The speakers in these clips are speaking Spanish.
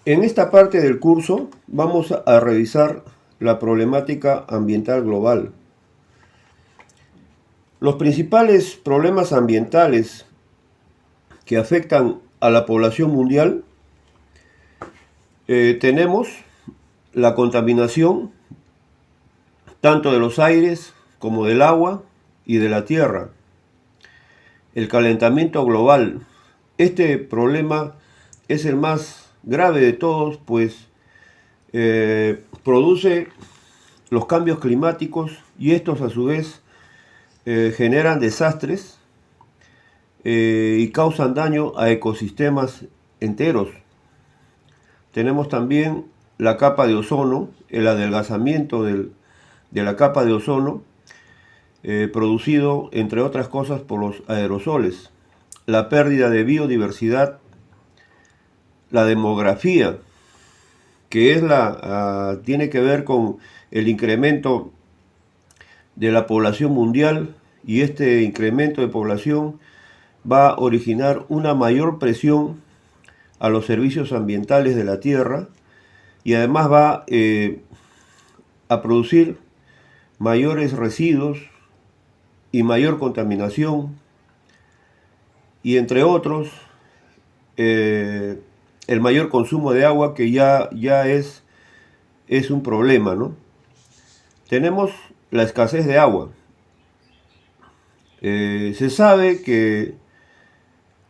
En esta parte del curso vamos a revisar la problemática ambiental global. Los principales problemas ambientales que afectan a la población mundial, tenemos la contaminación tanto de los aires como del agua y de la tierra, el calentamiento global. Este problema es el más grave de todos, pues produce los cambios climáticos y estos a su vez generan desastres y causan daño a ecosistemas enteros. Tenemos también la capa de ozono, el adelgazamiento de la capa de ozono, producido, entre otras cosas, por los aerosoles, la pérdida de biodiversidad, la demografía, que es tiene que ver con el incremento de la población mundial, y este incremento de población va a originar una mayor presión a los servicios ambientales de la Tierra y además va a producir mayores residuos y mayor contaminación, y entre otros el mayor consumo de agua, que ya es un problema, ¿no? Tenemos la escasez de agua. Se sabe que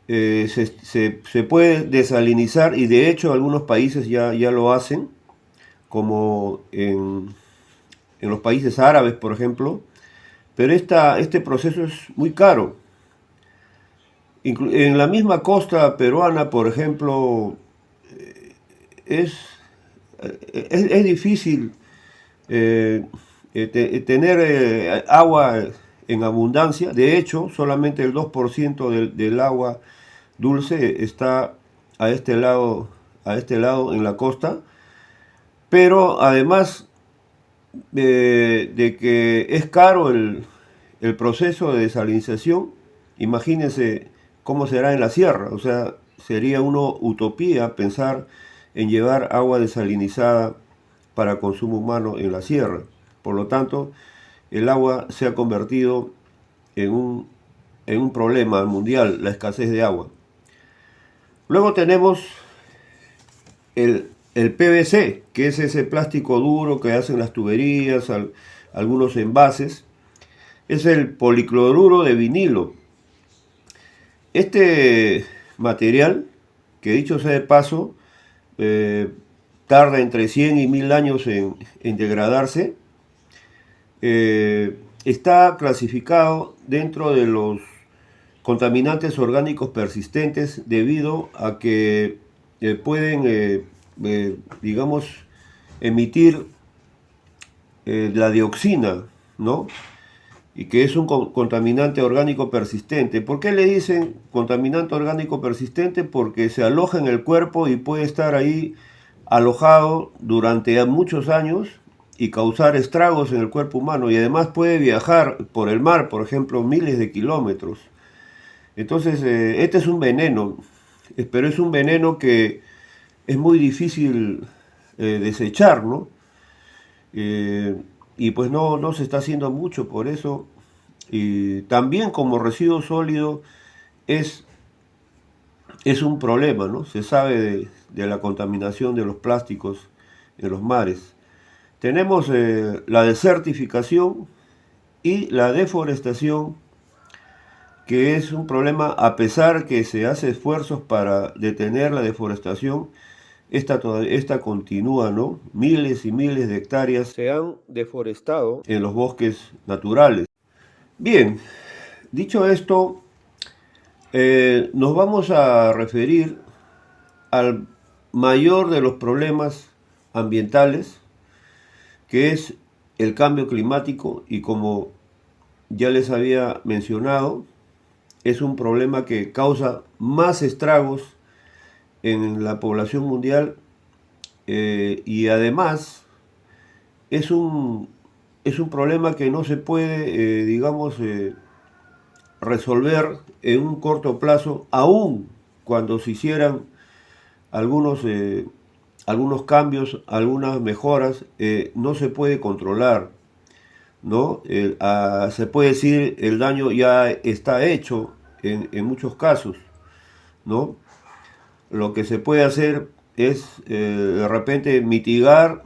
se puede desalinizar, y de hecho algunos países ya lo hacen, como en los países árabes, por ejemplo, pero este proceso es muy caro. En la misma costa peruana, por ejemplo, es, es difícil tener agua en abundancia. De hecho, solamente el 2% del agua dulce está a este lado en la costa, pero además de que es caro el proceso de desalinización, imagínense cómo será en la sierra. O sea, sería una utopía pensar en llevar agua desalinizada para consumo humano en la sierra. Por lo tanto, el agua se ha convertido en un problema mundial, la escasez de agua. Luego tenemos el PVC, que es ese plástico duro que hacen las tuberías, algunos envases. Es el policloruro de vinilo. Este material, que dicho sea de paso, eh, tarda entre 100 y 1000 años en degradarse, está clasificado dentro de los contaminantes orgánicos persistentes, debido a que pueden, digamos, emitir la dioxina, ¿no? Y que es un contaminante orgánico persistente. ¿Por qué le dicen contaminante orgánico persistente? Porque se aloja en el cuerpo y puede estar ahí alojado durante muchos años y causar estragos en el cuerpo humano, y además puede viajar por el mar, por ejemplo, miles de kilómetros. Entonces, este es un veneno, pero es un veneno que es muy difícil desechar, ¿no? Eh, y pues no se está haciendo mucho por eso. Y también como residuo sólido es, es un problema, ¿no? Se sabe de la contaminación de los plásticos en los mares. Tenemos la desertificación y la deforestación, que es un problema. A pesar que se hace esfuerzos para detener la deforestación, esta continúa, ¿no? Miles y miles de hectáreas se han deforestado en los bosques naturales. Bien, dicho esto, nos vamos a referir al mayor de los problemas ambientales, que es el cambio climático, y como ya les había mencionado, es un problema que causa más estragos en la población mundial, y además es es un problema que no se puede, digamos, resolver en un corto plazo, aun cuando se hicieran algunos algunos cambios, algunas mejoras, no se puede controlar, ¿no? Se puede decir el daño ya está hecho en muchos casos, ¿no? Lo que se puede hacer es de repente mitigar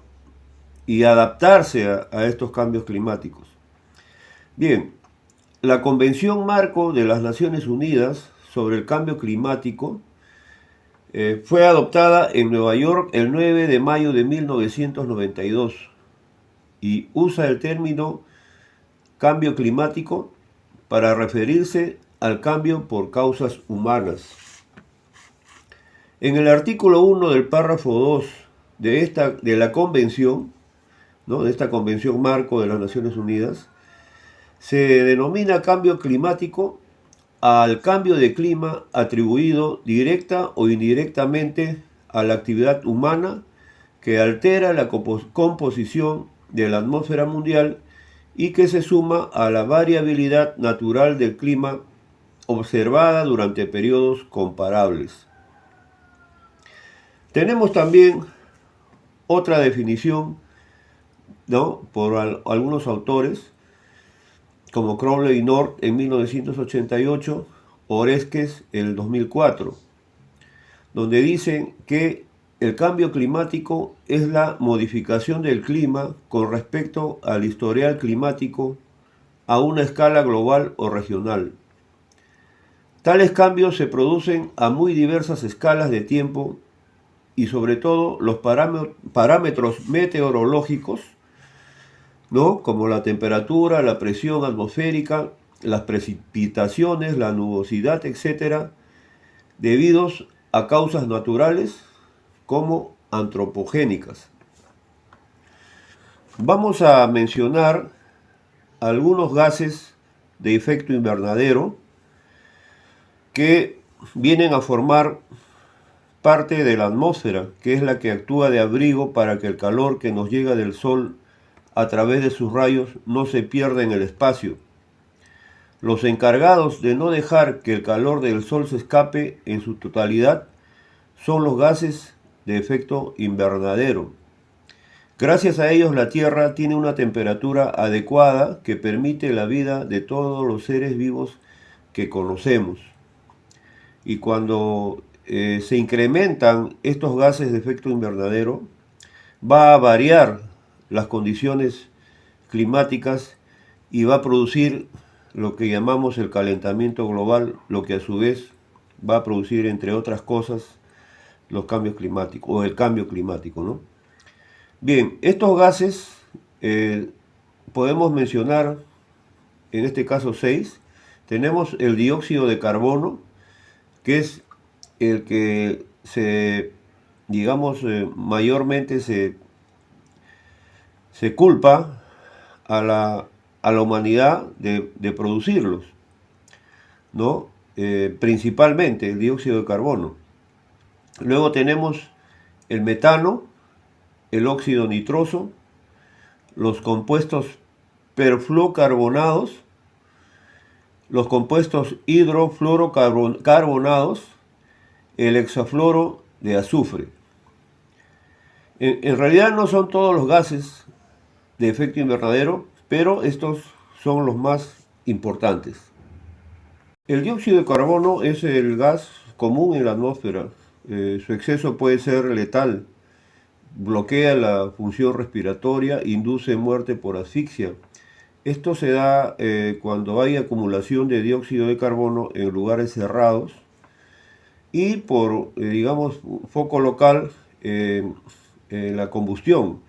y adaptarse a estos cambios climáticos. Bien, la Convención Marco de las Naciones Unidas sobre el Cambio Climático fue adoptada en Nueva York el 9 de mayo de 1992 y usa el término cambio climático para referirse al cambio por causas humanas. En el artículo 1 del párrafo 2 de la convención, ¿no?, de esta Convención Marco de las Naciones Unidas, se denomina cambio climático al cambio de clima atribuido directa o indirectamente a la actividad humana que altera la composición de la atmósfera mundial y que se suma a la variabilidad natural del clima observada durante periodos comparables. Tenemos también otra definición, ¿no?, por algunos autores, como Crowley y North en 1988, Oreskes en el 2004, donde dicen que el cambio climático es la modificación del clima con respecto al historial climático a una escala global o regional. Tales cambios se producen a muy diversas escalas de tiempo y sobre todo los parámetros meteorológicos, ¿no?, como la temperatura, la presión atmosférica, las precipitaciones, la nubosidad, etcétera, debidos a causas naturales como antropogénicas. Vamos a mencionar algunos gases de efecto invernadero que vienen a formar parte de la atmósfera, que es la que actúa de abrigo para que el calor que nos llega del sol a través de sus rayos no se pierda en el espacio. Los encargados de no dejar que el calor del sol se escape en su totalidad son los gases de efecto invernadero. Gracias a ellos la Tierra tiene una temperatura adecuada que permite la vida de todos los seres vivos que conocemos. Y cuando se incrementan estos gases de efecto invernadero, va a variar las condiciones climáticas y va a producir lo que llamamos el calentamiento global, lo que a su vez va a producir, entre otras cosas, los cambios climáticos o el cambio climático, ¿no? Bien, estos gases podemos mencionar, en este caso 6. Tenemos el dióxido de carbono, que es el que digamos, mayormente se culpa a la humanidad de producirlos, ¿no? Principalmente el dióxido de carbono. Luego tenemos el metano, el óxido nitroso, los compuestos perfluorocarbonados, los compuestos hidrofluorocarbonados, el hexafluoro de azufre. En realidad no son todos los gases de efecto invernadero, pero estos son los más importantes. El dióxido de carbono es el gas común en la atmósfera. Su exceso puede ser letal. Bloquea la función respiratoria, induce muerte por asfixia. Esto se da cuando hay acumulación de dióxido de carbono en lugares cerrados y por, digamos, foco local la combustión.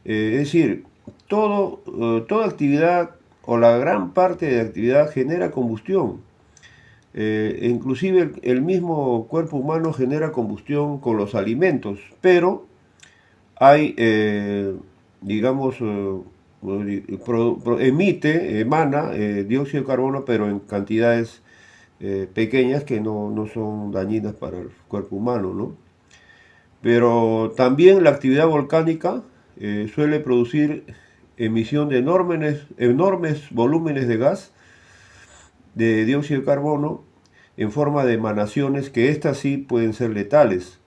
Es decir, toda actividad o la gran parte de actividad genera combustión. Inclusive el mismo cuerpo humano genera combustión con los alimentos, pero hay, digamos, emana dióxido de carbono, pero en cantidades pequeñas que no son dañinas para el cuerpo humano, ¿no? Pero también la actividad volcánica suele producir emisión de enormes volúmenes de gas de dióxido de carbono en forma de emanaciones que estas sí pueden ser letales.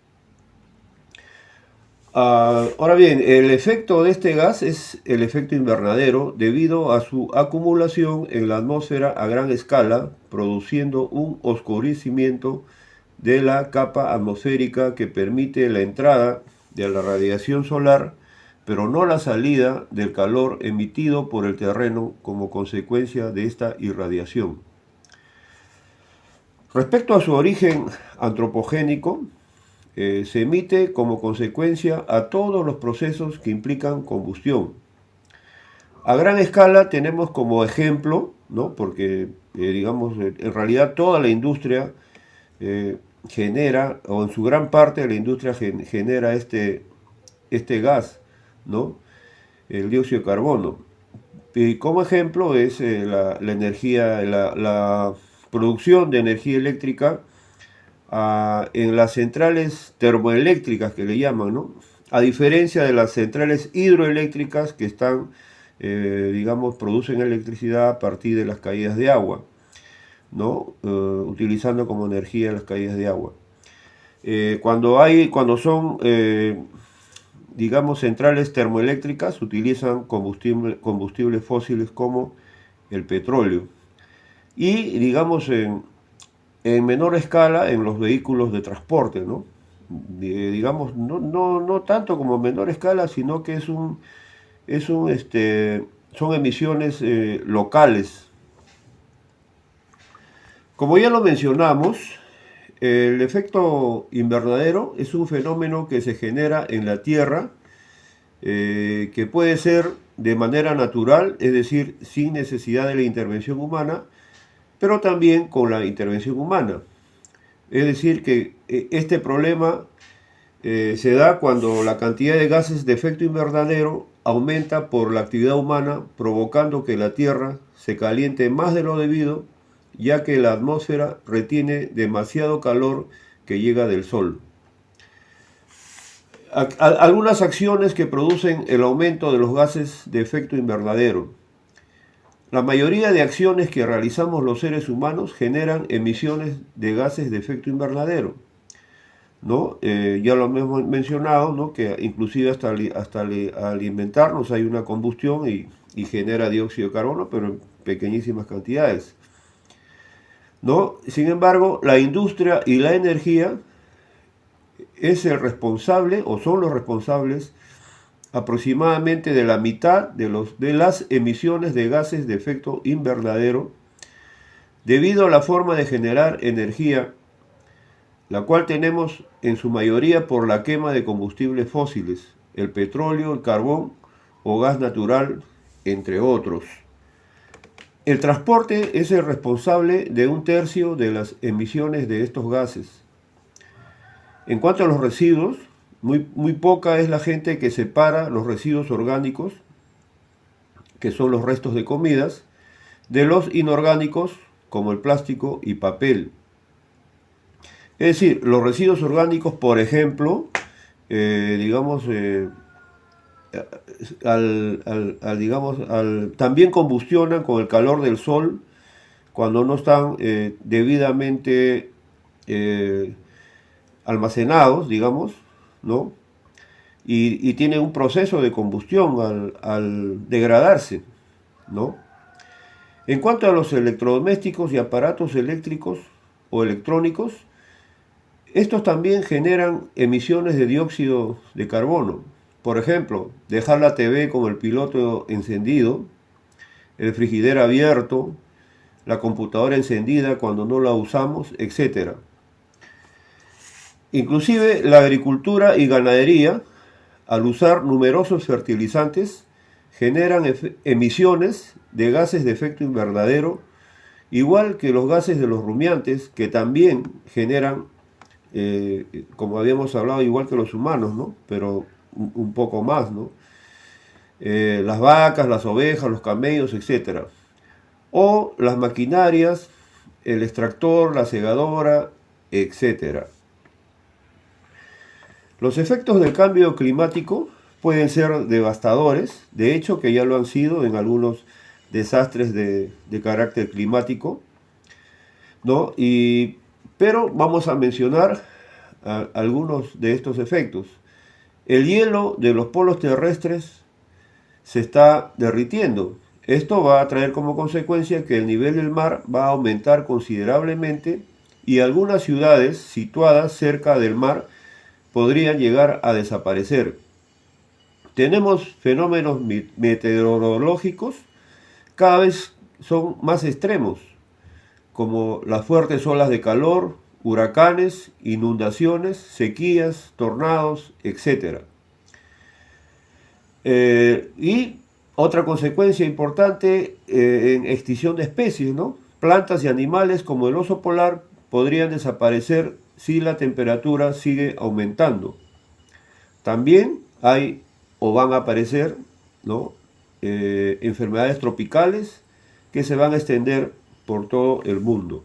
Ahora bien, el efecto de este gas es el efecto invernadero debido a su acumulación en la atmósfera a gran escala, produciendo un oscurecimiento de la capa atmosférica que permite la entrada de la radiación solar, pero no la salida del calor emitido por el terreno como consecuencia de esta irradiación. Respecto a su origen antropogénico, se emite como consecuencia a todos los procesos que implican combustión. A gran escala tenemos como ejemplo, ¿no? Porque digamos, en realidad toda la industria eh, genera, o en su gran parte la industria genera este gas, ¿no? El dióxido de carbono. Y como ejemplo es la energía, la producción de energía eléctrica en las centrales termoeléctricas que le llaman, ¿no? A diferencia de las centrales hidroeléctricas que están, digamos, producen electricidad a partir de las caídas de agua, ¿no? Utilizando como energía las caídas de agua. Cuando son, digamos, centrales termoeléctricas, utilizan combustibles fósiles como el petróleo. Y, digamos, en menor escala en los vehículos de transporte, ¿no? Digamos, no tanto como en menor escala, sino que son emisiones locales. Como ya lo mencionamos, el efecto invernadero es un fenómeno que se genera en la Tierra, que puede ser de manera natural, es decir, sin necesidad de la intervención humana, pero también con la intervención humana. Es decir, que este problema se da cuando la cantidad de gases de efecto invernadero aumenta por la actividad humana, provocando que la Tierra se caliente más de lo debido, ya que la atmósfera retiene demasiado calor que llega del Sol. Algunas acciones que producen el aumento de los gases de efecto invernadero. La mayoría de acciones que realizamos los seres humanos generan emisiones de gases de efecto invernadero, ¿no? Ya lo hemos mencionado, ¿no? Que inclusive hasta alimentarnos hay una combustión y genera dióxido de carbono, pero en pequeñísimas cantidades, ¿no? Sin embargo, la industria y la energía es el responsable o son los responsables aproximadamente de la mitad de las emisiones de gases de efecto invernadero debido a la forma de generar energía, la cual tenemos en su mayoría por la quema de combustibles fósiles, el petróleo, el carbón o gas natural, entre otros. El transporte es el responsable de 1/3 de las emisiones de estos gases. En cuanto a los residuos, muy poca es la gente que separa los residuos orgánicos, que son los restos de comidas, de los inorgánicos, como el plástico y papel. Es decir, los residuos orgánicos, por ejemplo, digamos, también combustionan con el calor del sol cuando no están debidamente almacenados, digamos, ¿no? Y tienen un proceso de combustión al degradarse, ¿no? En cuanto a los electrodomésticos y aparatos eléctricos o electrónicos, estos también generan emisiones de dióxido de carbono. Por ejemplo, dejar la TV con el piloto encendido, el frigider abierto, la computadora encendida cuando no la usamos, etc. Inclusive la agricultura y ganadería, al usar numerosos fertilizantes, generan emisiones de gases de efecto invernadero, igual que los gases de los rumiantes, que también generan, como habíamos hablado, igual que los humanos, ¿no? Pero un poco más, ¿no? Las vacas, las ovejas, los camellos, etc. O las maquinarias, el extractor, la segadora, etc. Los efectos del cambio climático pueden ser devastadores, de hecho que ya lo han sido en algunos desastres de carácter climático, ¿no? Pero vamos a mencionar algunos de estos efectos. El hielo de los polos terrestres se está derritiendo. Esto va a traer como consecuencia que el nivel del mar va a aumentar considerablemente y algunas ciudades situadas cerca del mar podrían llegar a desaparecer. Tenemos fenómenos meteorológicos cada vez son más extremos, como las fuertes olas de calor, huracanes, inundaciones, sequías, tornados, etc. Y otra consecuencia importante en extinción de especies, ¿no? Plantas y animales como el oso polar podrían desaparecer si la temperatura sigue aumentando. También hay o van a aparecer, ¿no? Enfermedades tropicales que se van a extender por todo el mundo.